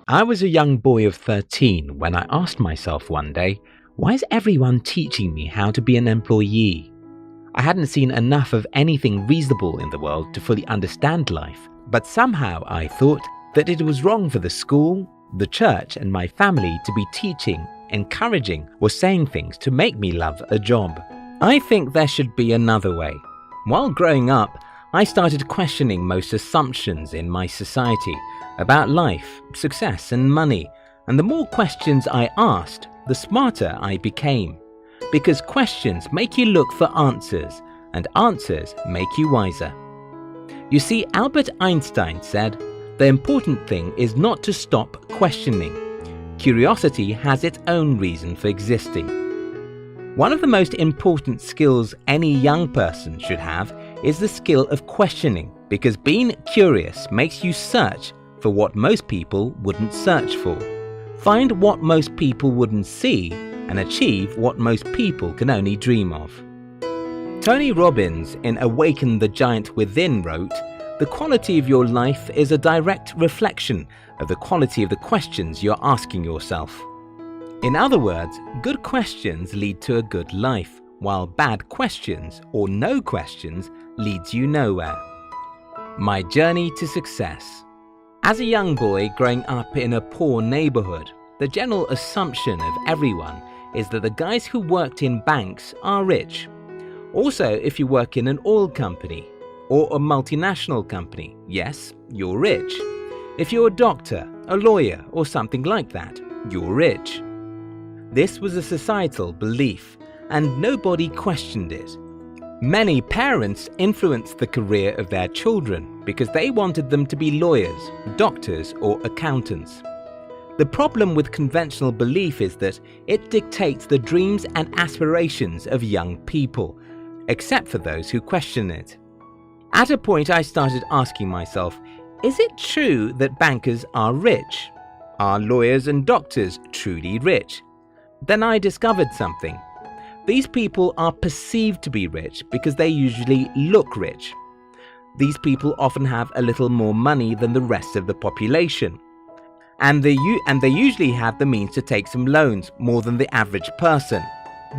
I was a young boy of 13 when I asked myself one day, why is everyone teaching me how to be an employee? I hadn't seen enough of anything reasonable in the world to fully understand life, but somehow I thought that it was wrong for the school, the church, and my family to be teaching, encouraging, or saying things to make me love a job. I think there should be another way. While growing up, I started questioning most assumptions in my society about life, success, and money, and the more questions I asked, the smarter I became. Because questions make you look for answers, and answers make you wiser. You see, Albert Einstein said, "The important thing is not to stop questioning. Curiosity has its own reason for existing." One of the most important skills any young person should have is the skill of questioning, because being curious makes you search for what most people wouldn't search for, find what most people wouldn't see, and achieve what most people can only dream of. Tony Robbins in Awaken the Giant Within wrote, "The quality of your life is a direct reflection of the quality of the questions you're asking yourself." In other words, good questions lead to a good life, while bad questions or no questions leads you nowhere. My journey to success. As a young boy growing up in a poor neighborhood, the general assumption of everyone is that the guys who worked in banks are rich. Also, if you work in an oil company or a multinational company, yes, you're rich. If you're a doctor, a lawyer, or something like that, you're rich. This was a societal belief, and nobody questioned it. Many parents influenced the career of their children because they wanted them to be lawyers, doctors, or accountants. The problem with conventional belief is that it dictates the dreams and aspirations of young people, except for those who question it. At a point, I started asking myself, is it true that bankers are rich? Are lawyers and doctors truly rich? Then I discovered something. These people are perceived to be rich because they usually look rich. These people often have a little more money than the rest of the population. And they usually have the means to take some loans more than the average person.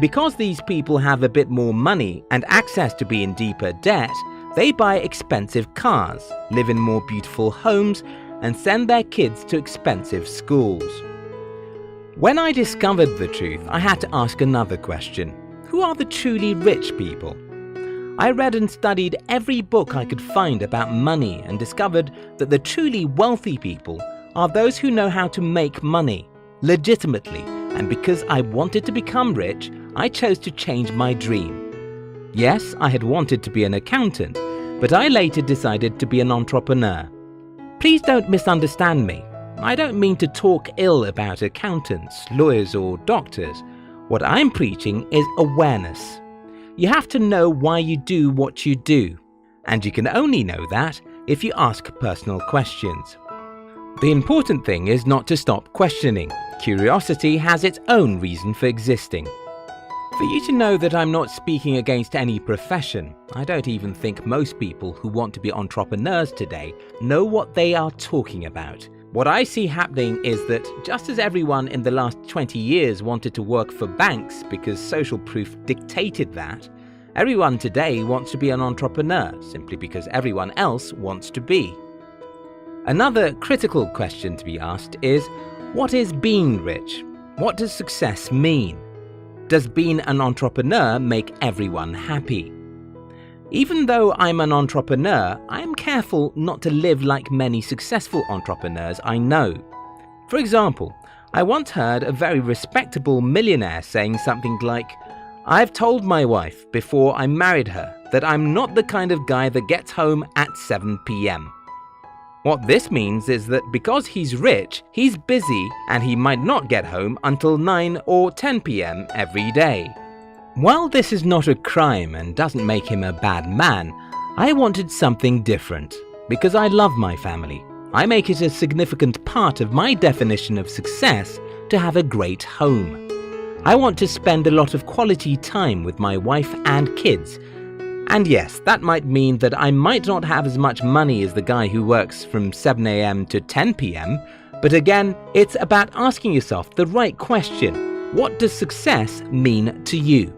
Because these people have a bit more money and access to be in deeper debt, they buy expensive cars, live in more beautiful homes, and send their kids to expensive schools. When I discovered the truth, I had to ask another question. Who are the truly rich people? I read and studied every book I could find about money and discovered that the truly wealthy people are those who know how to make money, legitimately, and because I wanted to become rich, I chose to change my dream. Yes, I had wanted to be an accountant, but I later decided to be an entrepreneur. Please don't misunderstand me. I don't mean to talk ill about accountants, lawyers, or doctors. What I'm preaching is awareness. You have to know why you do what you do, and you can only know that if you ask personal questions. The important thing is not to stop questioning. Curiosity has its own reason for existing. For you to know that I'm not speaking against any profession, I don't even think most people who want to be entrepreneurs today know what they are talking about. What I see happening is that just as everyone in the last 20 years wanted to work for banks because social proof dictated that, everyone today wants to be an entrepreneur simply because everyone else wants to be. Another critical question to be asked is, what is being rich? What does success mean? Does being an entrepreneur make everyone happy? Even though I'm an entrepreneur, I am careful not to live like many successful entrepreneurs I know. For example, I once heard a very respectable millionaire saying something like, "I've told my wife before I married her that I'm not the kind of guy that gets home at 7 p.m. What this means is that because he's rich, he's busy and he might not get home until 9 or 10 p.m. every day. While this is not a crime and doesn't make him a bad man, I wanted something different. Because I love my family, I make it a significant part of my definition of success to have a great home. I want to spend a lot of quality time with my wife and kids. And yes, that might mean that I might not have as much money as the guy who works from 7 a.m. to 10 p.m., But again, it's about asking yourself the right question. What does success mean to you?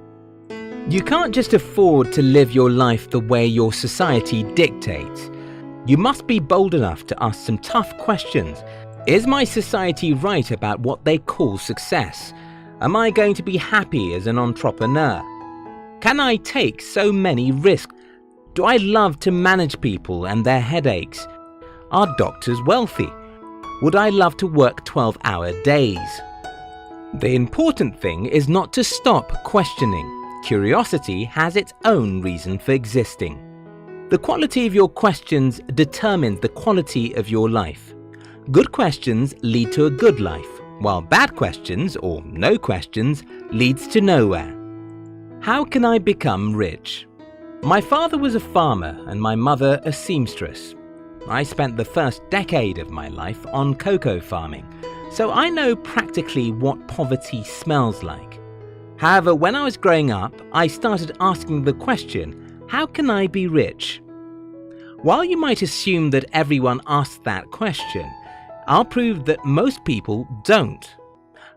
You can't just afford to live your life the way your society dictates. You must be bold enough to ask some tough questions. Is my society right about what they call success? Am I going to be happy as an entrepreneur? Can I take so many risks? Do I love to manage people and their headaches? Are doctors wealthy? Would I love to work 12-hour days? The important thing is not to stop questioning. Curiosity has its own reason for existing. The quality of your questions determines the quality of your life. Good questions lead to a good life, while bad questions, or no questions, leads to nowhere. How can I become rich? My father was a farmer and my mother a seamstress. I spent the first decade of my life on cocoa farming, so I know practically what poverty smells like. However, when I was growing up, I started asking the question, how can I be rich? While you might assume that everyone asks that question, I'll prove that most people don't.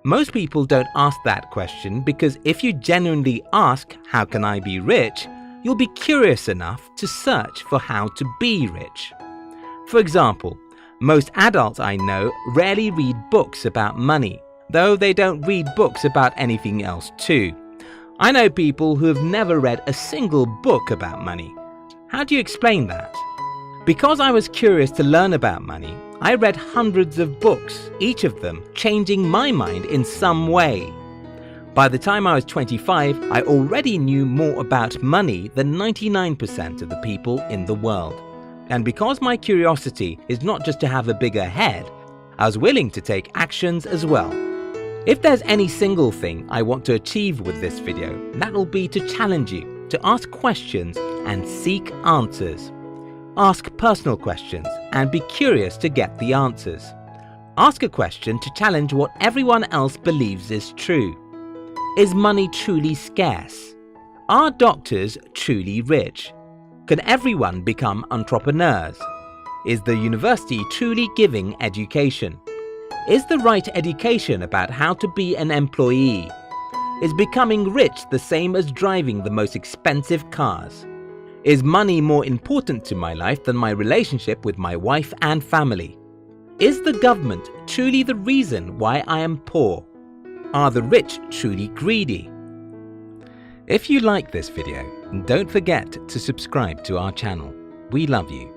Most people don't ask that question because if you genuinely ask, how can I be rich, you'll be curious enough to search for how to be rich. For example, most adults I know rarely read books about money, though they don't read books about anything else too. I know people who have never read a single book about money. How do you explain that? Because I was curious to learn about money, I read hundreds of books, each of them changing my mind in some way. By the time I was 25, I already knew more about money than 99% of the people in the world. And because my curiosity is not just to have a bigger head, I was willing to take actions as well. If there's any single thing I want to achieve with this video, that'll be to challenge you, to ask questions and seek answers. Ask personal questions and be curious to get the answers. Ask a question to challenge what everyone else believes is true. Is money truly scarce? Are doctors truly rich? Can everyone become entrepreneurs? Is the university truly giving education? Is the right education about how to be an employee? Is becoming rich the same as driving the most expensive cars? Is money more important to my life than my relationship with my wife and family? Is the government truly the reason why I am poor? Are the rich truly greedy? If you like this video, don't forget to subscribe to our channel. We love you.